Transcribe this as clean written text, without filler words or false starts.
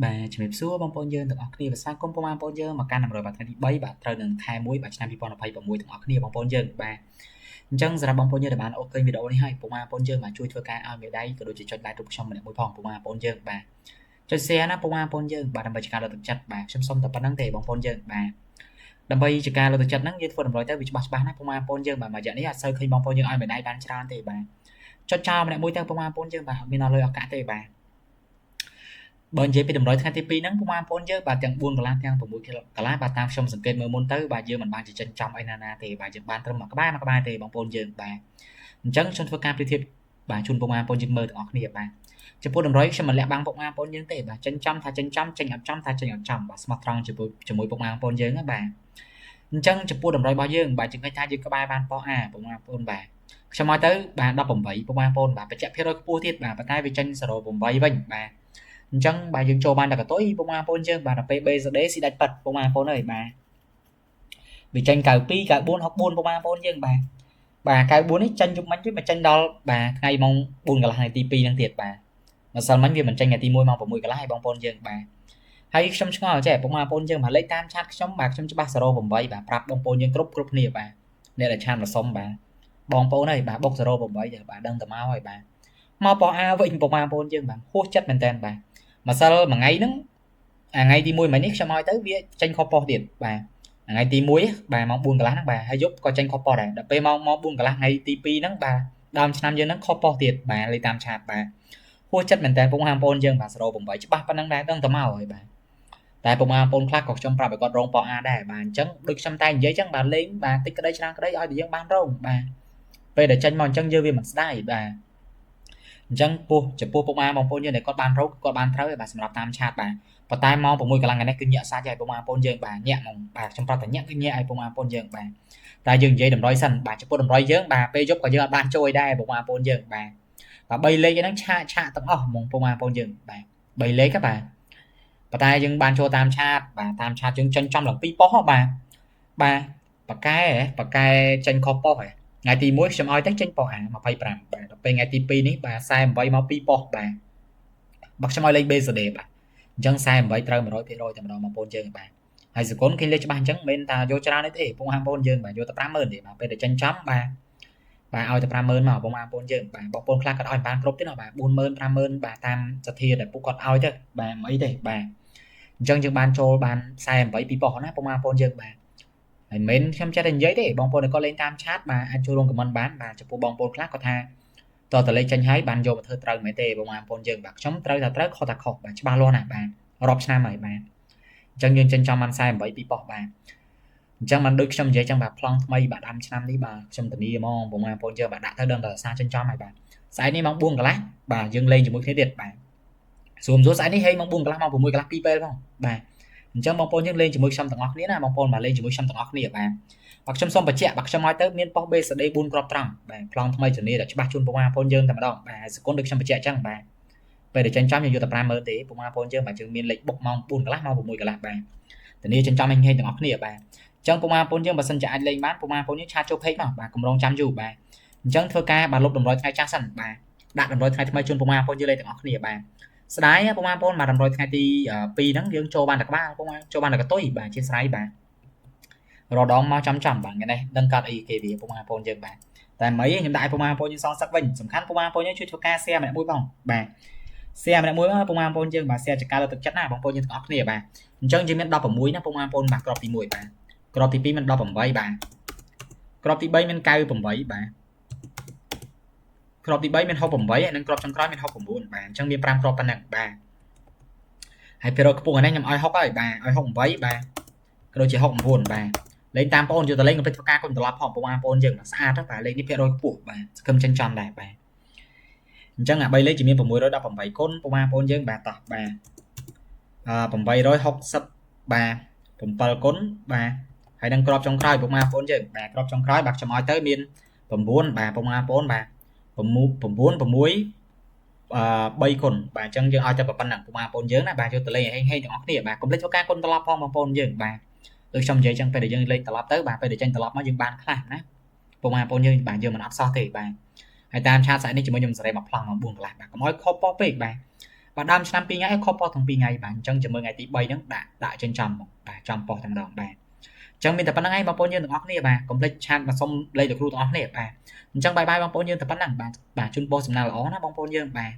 Bàជំរាបសួរបងប្អូនយើងទាំងអស់គ្នាvàស្វាគមន៍បងប្អូនយើងមកកាន់100បាទថ្ងៃទី3បាទត្រូវនឹងខែ1បាទឆ្នាំ2026ទាំងអស់គ្នាបងប្អូនយើងបាទអញ្ចឹងសម្រាប់បងប្អូនយើងដែលបានអូសឃើញវីដេអូនេះហើយបងប្អូនយើងបាទជួយធ្វើការឲ្យមេដៃក៏ដូចជាចុច like រូបខ្ញុំម្នាក់មួយផងបងប្អូនយើងបាទចុច share ណាបងប្អូនយើងបាទដើម្បីជាការលើកទឹកចិត្តបាទខ្ញុំសូមតែប៉ុណ្្នឹងទេបងប្អូនយើងបាទដើម្បីជាការលើកទឹកចិត្តហ្នឹងយើងធ្វើតម្រុយទៅវាច្បាស់ណាបងប្អូនយើងបាទមួយរយៈនេះអត់សូវឃើញបងប្អូនយើងឲ្យមេដៃបានច្រើនទេបាទចុចចោលម្នាក់មួយទៅបងប្អូនយើងបាទអត់មានអស់លុយអស់កាក់ទេបាទបើនិយាយពីតម្រុយថ្ងៃទី2ហ្នឹងបងប្អូនយើងបាទទាំង4កន្លះទាំង6កន្លះបាទតាមខ្ញុំសង្កេតមើលមុនទៅបាទយើងមិនបានចិញ្ចឹមអីណាទេបាទយើងបានត្រឹមមួយក្បាលទេបងប្អូនយើងបាទអញ្ចឹងខ្ញុំធ្វើការប្រៀបធៀបបាទជូនបងប្អូនយើងមើលទាំងអស់គ្នាបាទចំពោះតម្រុយខ្ញុំមិនលាក់បាំងបងប្អូនយើងទេបាទចិញ្ចឹមថាចិញ្ចឹមចេញអត់ចំថាចេញអត់ចំបាទស្មោះត្រង់ជាមួយបងប្អូនយើងណាបាទអញ្ចឹងចំពោះតម្រុយរបស់យើងបាទយើងឃើញថាយើងក្បែរបានប៉ោះ A បងប្អូនបាទខ្ញុំមកទៅបាទ18បងប្អូនបាទបច្ចៈភាគរយខ្ពស់ទៀតបាទប៉ុន្តែវាចេញ0.8វិញបាទអញ្ចឹងបាទយើងចូលបានតែកតុយបងប្អូនយើងបាទដល់ពេល BCD ស៊ីដាច់ប៉ាត់បងប្អូនអើយបាទវាចេញ92 94 64បងប្អូនយើងបាទ94នេះចេញយប់មិញវាចេញដល់បាទថ្ងៃម៉ោង4កន្លះថ្ងៃទី2ហ្នឹងទៀតបាទម្សិលមិញវាមិនចេញថ្ងៃទី1ម៉ោង6កន្លះឯងបងប្អូនយើងបាទហើយខ្ញុំឆ្ងល់ចេះបងប្អូនយើងបាទលេខតាមឆាតខ្ញុំបាទខ្ញុំច្បាស់0.8បាទប្រាប់បងប្អូនយើងគ្រប់គ្នាបាទអ្នកដែលឆាតមកសុំបាទបងប្អូនអើយបាទបុក0.8បាទដឹងតែមកហើយបាទមកប៉ោះ A វិញបងប្អូនយើងបាទហួសចិត្តមែនតើបាទម្សិលមួយថ្ងៃហ្នឹងថ្ងៃទី1មិញនេះខ្ញុំឲ្យទៅវាចេញខុសប៉ុស្តិ៍ទៀតបាទថ្ងៃទី1បាទម៉ោង4កន្លះហ្នឹងបាទហើយយប់ក៏ចេញខុសប៉ុស្តិ៍ដែរដល់ពេលម៉ោង4កន្លះថ្ងៃទី2ហ្នឹងបាទដើមឆ្នាំយើងហ្នឹងខុសប៉ុស្តិ៍ទៀតបាទលេខតាមឆាតបាទហួសចិត្តមែនតើបងប្អូនយើងបាទ0.8ច្បាស់ប៉ុណ្ណឹងដែរដឹងតែមកហើយបាទតែបងប្អូនខ្លះក៏ខ្ញុំប្រាប់ឲ្យគាត់រងប៉ោះ A ដែរបាទអញ្ចឹងដូចខ្ញុំតែនិយាយអញ្ចឹងបាទលេងបាទតិចក្តីច្រើនក្តីឲ្យតែយើងបានរងបាទពេលដែលចេញមកអញ្ចឹងយើងវាមិនស្ដាយបាទអញ្ចឹងចំពោះពុកម៉ែបងប្អូនយើងដែលគាត់បានរកគាត់បានត្រូវហើយបាទសម្រាប់តាមឆាតបាទប៉ុន្តែម៉ោង6កន្លះថ្ងៃនេះគឺញាក់សាច់ហើយបងប្អូនយើងបាទញាក់ហ្មងបាទខ្ញុំប្រាប់តែញាក់គឺញាក់ឲ្យបងប្អូនយើងបាទតែយើងនិយាយតម្រុយសិនបាទចំពោះតម្រុយយើងបាទពេលយប់ក៏យើងអត់បានជួយដែរបងប្អូនយើងបាទ3លេខហ្នឹងឆាកទាំងអស់ហ្មងបងប្អូនយើងបាទ3លេខបាទប៉ុន្តែយើងបានចូលតាមឆាតបាទតាមឆាតយើងចេញចំឡើង2ប៉ុស្តិ៍បាទបកែចេញខុសប៉ុស្តិ៍ហ៎ថ្ងៃទី1ខ្ញុំឲ្យតែចេញប៉ុស្តិ៍ A 25បាទដល់ពេលថ្ងៃទី2នេះបាទ48មក2ប៉ុស្តិ៍បាទខ្ញុំឲ្យលេខ BCD បាទអញ្ចឹង48ត្រូវ 100% តែម្ដងបងប្អូនយើងបាទហើយសកលឃើញលេខច្បាស់អញ្ចឹងមិនថាយកច្រើនទេបងប្អូនយើងបាទយកតែ 50000 ទេបាទពេលតែចេញចំបាទឲ្យតែ 50000 មកបងប្អូនយើងបាទបងប្អូនខ្លះគាត់ឲ្យបានគ្រប់ទេណាបាទ40000 50000បាទតាមសទ្ធាដែលពួកគាត់ឲ្យទៅបាទមិនអីទេបាទអញ្ចឹងយើងបានចូលបាន48 ពីប៉ុស្តិ៍ណាបងប្អូនយើងបាទហើយមិនខ្ញុំចេះតែនិយាយទេបងប្អូនគាត់លេងតាមឆាតបាទអាចចូលរួមខមមិនបានបាទចំពោះបងប្អូនខ្លះគាត់ថាតើតលេខចេញហើយបានយកមកធ្វើត្រូវមែនទេបងប្អូនយើងបាទខ្ញុំត្រូវថាត្រូវខុសថាខុសបាទច្បាស់លាស់ណាស់បាទរាប់ឆ្នាំហើយបាទអញ្ចឹងយើងចេញចំបាន48ពីប៉ុស្តិ៍បាទអញ្ចឹងបានដូចខ្ញុំនិយាយចឹងបាទប្លង់ថ្មីបាទដើមឆ្នាំនេះបាទខ្ញុំធានាហ្មងបងប្អូនយើងបាទដាក់ទៅដឹងតែសារចិញ្ចឹមហើយបាទស្អែកនេះម៉ោង4កន្លះបាទយើងលេងជាមួយគ្នាទៀតបាទសួរស្អែកនេះហេម៉ោង4កន្លះម៉ោង6កន្លះ2ពេលផងបាទអញ្ចឹងបងប្អូនយើងលេងជាមួយខ្ញុំទាំងអស់គ្នាណាបងប្អូនបាទលេងជាមួយខ្ញុំទាំងអស់គ្នាបាទខ្ញុំសូមបញ្ជាក់បាទខ្ញុំឲ្យទៅមានប៉ុស្តិ៍ BCD 4គ្រាប់ត្រង់បាទប្លង់ថ្មីជំនាញតែច្បាស់ជូនបងប្អូនយើងតែម្ដងបាទសកុនដូចខ្ញុំបញ្ជាក់អញ្ចឹងបាទពេលដែលចិញ្ចឹមយើងយកតែ 50000 ទេបងប្អូនយើងបាទយើងមានលេខបុកម៉ោង4កន្លះម៉ោង6កន្លះបាទធានាចិញ្ចឹមហេងទាំងអស់គ្នាបាទអញ្ចឹងបងប្អូនយើងបើសិនជាអាចលេងបានបងប្អូនយើងឆាតចូល page មកបាទកម្រងចាំយូរបាទអញ្ចឹងធ្វើការបាទលុបតម្រុយថ្ងៃចាស់សិនបាទដាក់តម្រុយថ្ងៃថ្មីជូនបងប្អូនយើងលេងទាំងអស់គ្នាបាទស្ដាយបងប្អូនបាទតម្រុយថ្ងៃទី2ហ្នឹងយើងចូលបានតែក្បាលចូលបានតែកតុយបាទជាស្រ័យបាទរដងមកចំបាទថ្ងៃនេះដឹងកាត់អីគេវាបងប្អូនយើងបាទតែមិនអីខ្ញុំដាក់ឲ្យបងប្អូនយើងសងសឹកវិញសំខាន់បងប្អូនយើងជួយធ្វើការ share ម្នាក់មួយផងបាទ share ម្នាក់មួយបងប្អូនយើងបាទ share ចការលើទឹកចិត្តណាបងប្អូនយើងទាំងអស់គ្នាបាទអញ្ចឹងយើងមាន16ណាបងប្អូនបាទក្របទី1បាទក្របទី2មាន18បាទក្របទី3មាន98បាទក្របទី3មាន68និងក្របចុងក្រោយមាន69បាទអញ្ចឹងមាន5គ្រាប់ប៉ុណ្ណឹងបាទហើយភាគរយខ្ពស់ហ្នឹងខ្ញុំឲ្យ60ហើយបាទឲ្យ68បាទក៏ដូចជា69បាទលេងតាមបងប្អូនយកទៅលេងកុំភ្លេចធ្វើការគុំត្រឡប់ផងបងប្អូនយើងស្អាតបាទលេខនេះភាគរយខ្ពស់បាទសង្ឃឹមចិញ្ចឹមដែរបាទអញ្ចឹងអា3លេខជាមាន618គុណបងប្អូនយើងបាទតោះបាទ860បាទ7គុណបាទហើយនឹងក្របចុងក្រោយបងប្អូនយើងបាទក្របចុងក្រោយបាទខ្ញុំឲ្យទៅមាន9បាទបងប្អូនបាទ9 6 3គុណបាទអញ្ចឹងយើងឲ្យទៅប៉ុណ្ណឹងបងប្អូនយើងណាបាទយកទៅលេងហេងទាំងអស់គ្នាបាទកុំភ្លេចធ្វើការគុណត្រឡប់ផងបងប្អូនយើងបាទដូចខ្ញុំនិយាយអញ្ចឹងពេលដែលយើងលេងត្រឡប់ទៅបាទពេលដែលចេញត្រឡប់មកយើងបានខ្លះណាបងប្អូនយើងបាទយើងមិនអត់សោះទេបាទហើយតាមឆាតស្អែកនេះជាមួយខ្ញុំសេរីមកប្លង់មក4កន្លះបាទកុំឲ្យខុសប៉ុស្តិ៍ពេកបាទ បាទដើមឆ្នាំ2ថ្ងៃខុសប៉ុស្តិ៍ទាំង2ថ្ងៃបាទអញ្ចឹងជាមួយថ្ងៃទី3ហ្នឹងដាក់ចេញចំមកបាទចំប៉ុស្តិ៍តែម្ដងបាទអញ្ចឹងមានតែប៉ុណ្្នឹងឯងបងប្អូនយើងទាំងអស់គ្នាបាទកុំភ្លេចឆាតមកសុំលេខលោកគ្រូទាំងអស់គ្នាបាទអញ្ចឹងបាយបាយបងប្អូនយើងតែប៉ុណ្្នឹងបាទជូនពរសំណាងល្អណាបងប្អូនយើងបាទ